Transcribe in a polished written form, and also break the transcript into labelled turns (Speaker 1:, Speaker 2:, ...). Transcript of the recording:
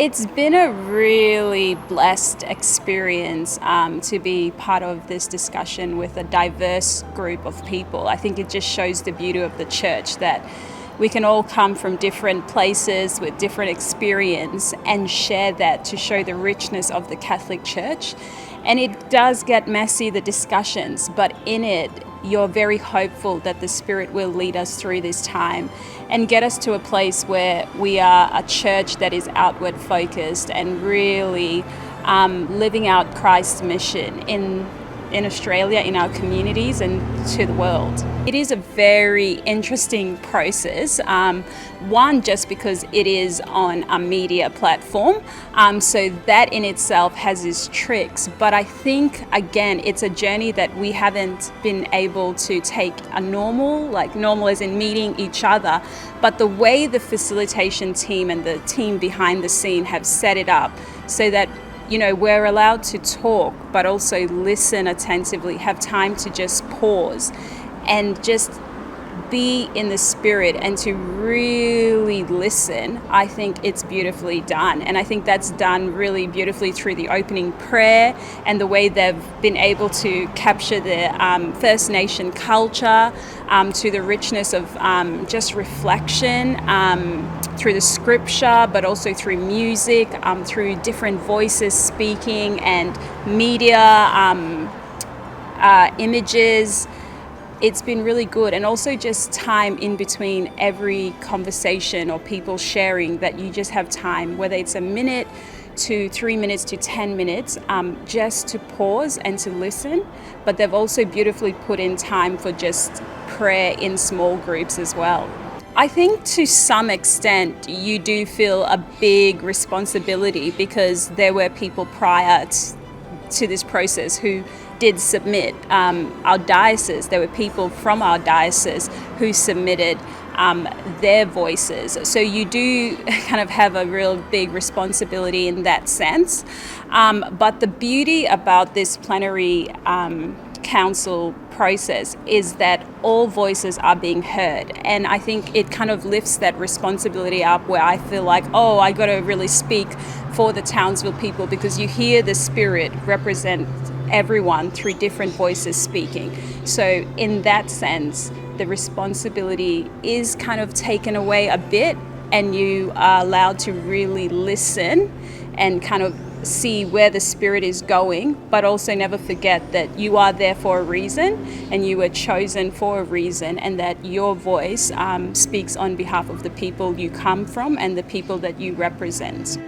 Speaker 1: It's been a really blessed experience to be part of this discussion with a diverse group of people. I think it just shows the beauty of the church, that we can all come from different places with different experience and share that to show the richness of the Catholic Church. And it does get messy, the discussions, but in it, you're very hopeful that the Spirit will lead us through this time and get us to a place where we are a church that is outward focused and really living out Christ's mission in Australia, in our communities and to the world. It is a very interesting process, one just because it is on a media platform, so that in itself has its tricks, but I think again it's a journey that we haven't been able to take a normal as in meeting each other, but the way the facilitation team and the team behind the scene have set it up so that we're allowed to talk, but also listen attentively, have time to just pause and just be in the Spirit and to really listen. I think it's beautifully done. And I think that's done really beautifully through the opening prayer and the way they've been able to capture the First Nation culture, to the richness of just reflection, through the scripture, but also through music, through different voices speaking and media, images. It's been really good, and also just time in between every conversation or people sharing, that you just have time, whether it's a minute to 3 minutes to 10 minutes, just to pause and to listen. But they've also beautifully put in time for just prayer in small groups as well. I think to some extent you do feel a big responsibility, because there were people prior to this process who did submit. Our diocese, there were people from our diocese who submitted their voices. So you do kind of have a real big responsibility in that sense. But the beauty about this plenary council process is that all voices are being heard, and I think it kind of lifts that responsibility up, where I feel like, I got to really speak for the Townsville people, because you hear the Spirit represent everyone through different voices speaking. So in that sense, the responsibility is kind of taken away a bit, and you are allowed to really listen and kind of see where the Spirit is going, but also never forget that you are there for a reason and you were chosen for a reason, and that your voice speaks on behalf of the people you come from and the people that you represent.